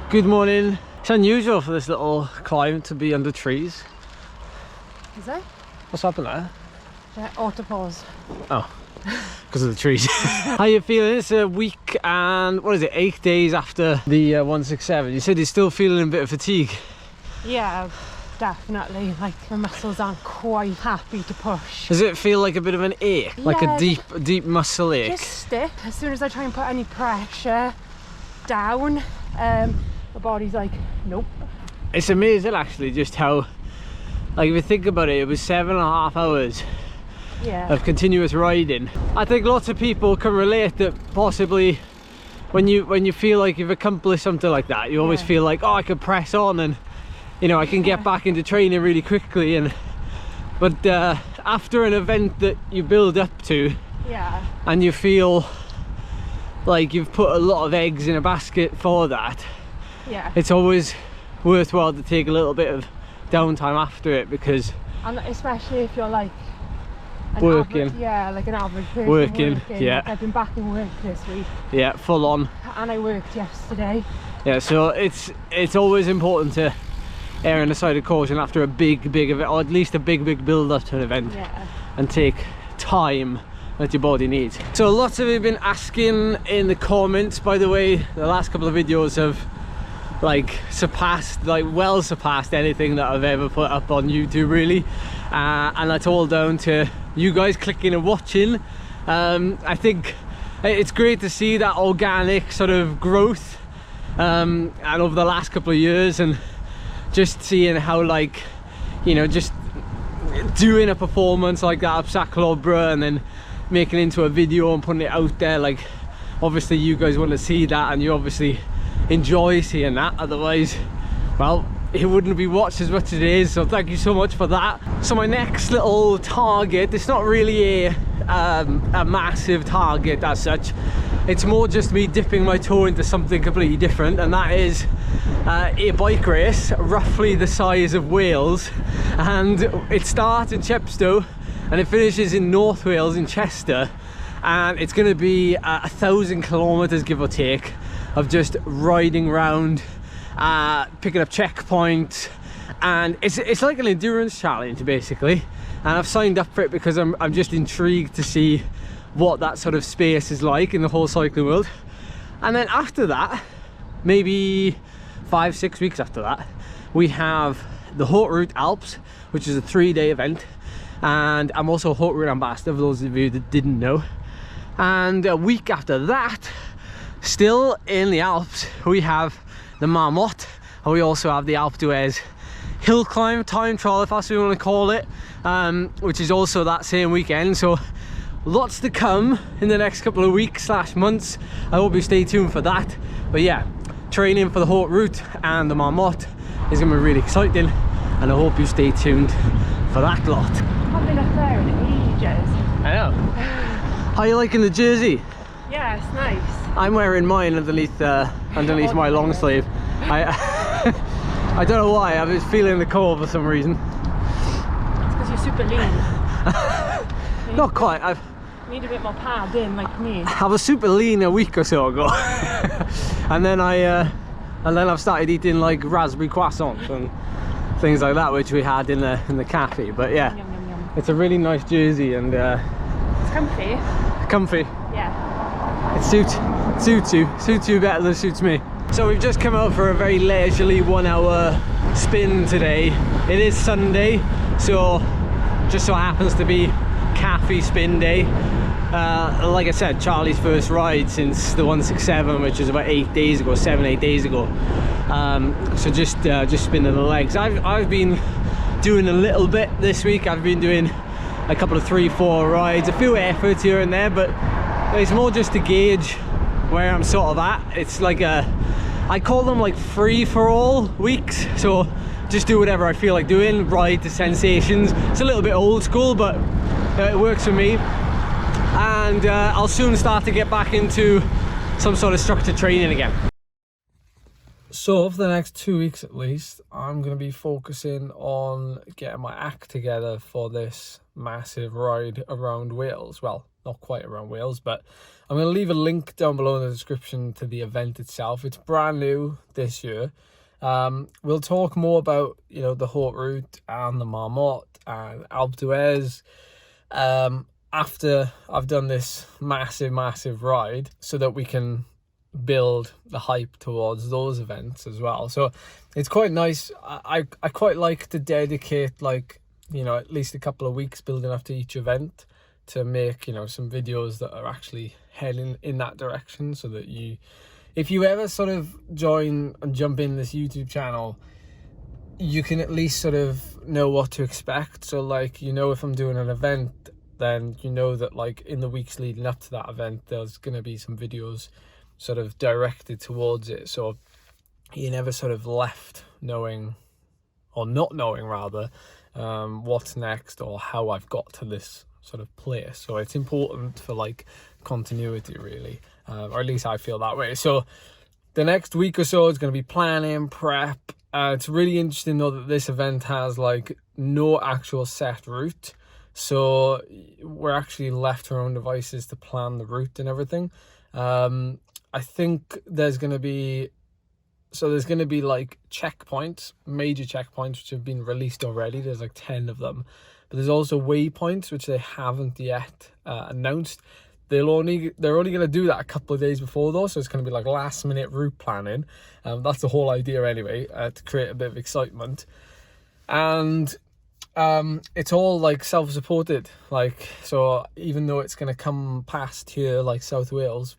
Good morning. It's unusual for this little climb to be under trees. Is it? What's happened there? Auto pause. Oh, because of the trees. How you feeling? It's a week and, what is it, 8 days after the 167. You said you're still feeling a bit of fatigue. Yeah, definitely. Like, my muscles aren't quite happy to push. Does it feel like a bit of an ache? Yeah, like a deep muscle ache? Just stiff. As soon as I try and put any pressure down, my body's like, nope. It's amazing actually just how, like if you think about it, it was 7.5 hours of continuous riding. I think lots of people can relate that possibly when you feel like you've accomplished something like that, you always feel like, oh, I could press on and you know I can get back into training really quickly. But after an event that you build up to, and you feel like you've put a lot of eggs in a basket for that, it's always worthwhile to take a little bit of downtime after it, because and especially if you're like working, like an average person working. Like I've been back in work this week, full on, and I worked yesterday, so it's always important to err on the side of caution after a big event, or at least a big build up to an event, and take time that your body needs. So lots of you have been asking in the comments, by the way, the last couple of videos have like well surpassed anything that I've ever put up on YouTube, really, and that's all down to you guys clicking and watching. I think it's great to see that organic sort of growth, and over the last couple of years, and just seeing how, like, you know, just doing a performance like that up Saclobra and then making it into a video and putting it out there, like obviously you guys want to see that, and you obviously enjoy seeing that, otherwise, well, it wouldn't be watched as much as it is. So thank you so much for that. So my next little target, it's not really a massive target as such, it's more just me dipping my toe into something completely different, and that is a bike race roughly the size of Wales, and it starts in Chepstow and it finishes in North Wales in Chester, and it's going to be 1,000 kilometers give or take of just riding around, picking up checkpoints, and it's like an endurance challenge basically, and I've signed up for it because I'm just intrigued to see what that sort of space is like in the whole cycling world. And then after that, maybe 5-6 weeks after that, we have the Haute Route Alps, which is a 3-day event, and I'm also a Haute Route ambassador for those of you that didn't know. And a week after that, still in the Alps, we have the Marmotte, and we also have the Alpe d'Huez hill climb, time trial if that's what you want to call it, which is also that same weekend. So lots to come in the next couple of weeks / months. I hope you stay tuned for that. But yeah, training for the Haute Route and the Marmotte is going to be really exciting, and I hope you stay tuned for that lot. I've been up there in ages. I know. How are you liking the jersey? Yeah, it's nice. I'm wearing mine underneath my long sleeve. I don't know why, I was feeling the cold for some reason. It's because you're super lean. Not quite. I need a bit more padding like me. I was super lean a week or so ago, and then I've started eating like raspberry croissants and things like that, which we had in the cafe. But yeah, Yum, yum, yum. it's a really nice jersey, and it's comfy. Comfy. Yeah. It suits you better than it suits me. So we've just come out for a very leisurely 1 hour spin today. It is Sunday, so just so happens to be cafe spin day. Like I said, Charlie's first ride since the 167, which was about 7-8 days ago. So just spinning the legs. I've been doing a little bit this week. I've been doing a couple of 3-4 rides, a few efforts here and there, but it's more just to gauge where I'm sort of at. It's like I call them like free-for-all weeks, so just do whatever I feel like doing, ride to sensations. It's a little bit old school, but it works for me, and I'll soon start to get back into some sort of structured training again. So for the next 2 weeks at least, I'm going to be focusing on getting my act together for this massive ride around Wales. Well, not quite around Wales, but I'm going to leave a link down below in the description to the event itself. It's brand new this year. We'll talk more about, you know, the Haute Route and the Marmotte and Alpe d'Huez after I've done this massive ride, so that we can build the hype towards those events as well. So it's quite nice. I quite like to dedicate, like, you know, at least a couple of weeks building up to each event to make, you know, some videos that are actually heading in that direction, so that you, if you ever sort of join and jump in this YouTube channel, you can at least sort of know what to expect. So like, you know, if I'm doing an event, then you know that like in the weeks leading up to that event, there's going to be some videos sort of directed towards it. So you're never sort of left knowing, or not knowing rather, what's next or how I've got to this sort of place. So it's important for like continuity, really, or at least I feel that way. So the next week or so is going to be planning, prep. It's really interesting though that this event has like no actual set route, so we're actually left to our own devices to plan the route and everything. I think there's going to be like checkpoints, major checkpoints, which have been released already. There's like 10 of them, but there's also waypoints which they haven't yet announced. They're only going to do that a couple of days before though, so it's going to be like last minute route planning. That's the whole idea anyway, to create a bit of excitement. And it's all like self-supported, like, so even though it's going to come past here like South Wales,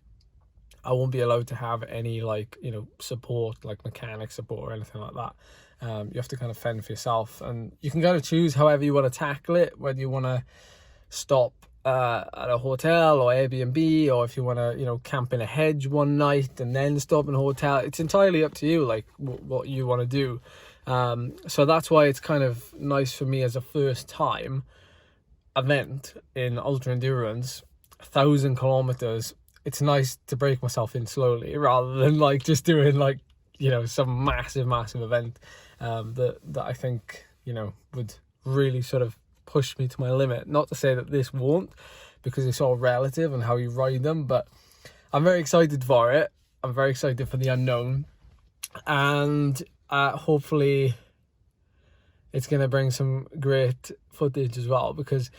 I won't be allowed to have any like, you know, support, like mechanic support or anything like that. You have to kind of fend for yourself, and you can kind of choose however you want to tackle it, whether you want to stop at a hotel or Airbnb, or if you want to, you know, camp in a hedge one night and then stop in a hotel. It's entirely up to you, like what you want to do. So that's why it's kind of nice for me as a first time event in ultra endurance, 1,000 kilometers. It's nice to break myself in slowly rather than like just doing like, you know, some massive event that I think, you know, would really sort of push me to my limit. Not to say that this won't, because it's all relative and how you ride them, but I'm very excited for it. I'm very excited for the unknown, and hopefully it's going to bring some great footage as well, because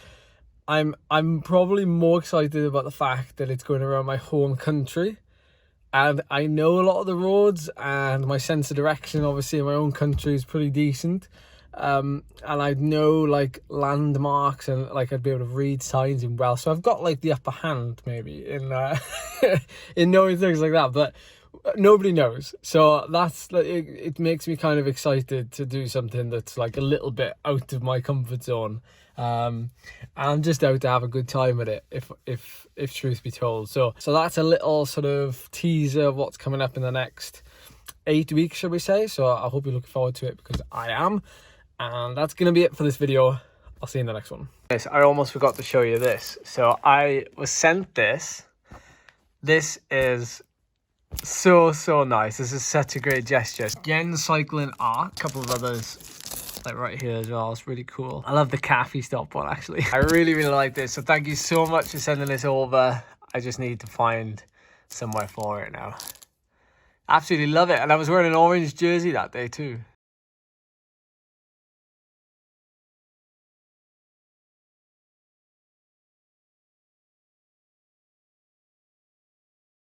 I'm probably more excited about the fact that it's going around my home country, and I know a lot of the roads, and my sense of direction obviously in my own country is pretty decent, and I know like landmarks, and like I'd be able to read signs in Welsh, so I've got like the upper hand maybe in in knowing things like that, but nobody knows. So that's like, it makes me kind of excited to do something that's like a little bit out of my comfort zone. And I'm just out to have a good time with it, if truth be told. So that's a little sort of teaser of what's coming up in the next 8 weeks, shall we say. So I hope you're looking forward to it, because I am. And that's going to be it for this video. I'll see you in the next one. Yes, I almost forgot to show you this. So I was sent this. This is so nice. This is such a great gesture. Again, cycling art, a couple of others like right here as well. It's really cool. I love the cafe stop one, actually. I really like this, so thank you so much for sending this over. I just need to find somewhere for it now. Absolutely love it. And I was wearing an orange jersey that day too.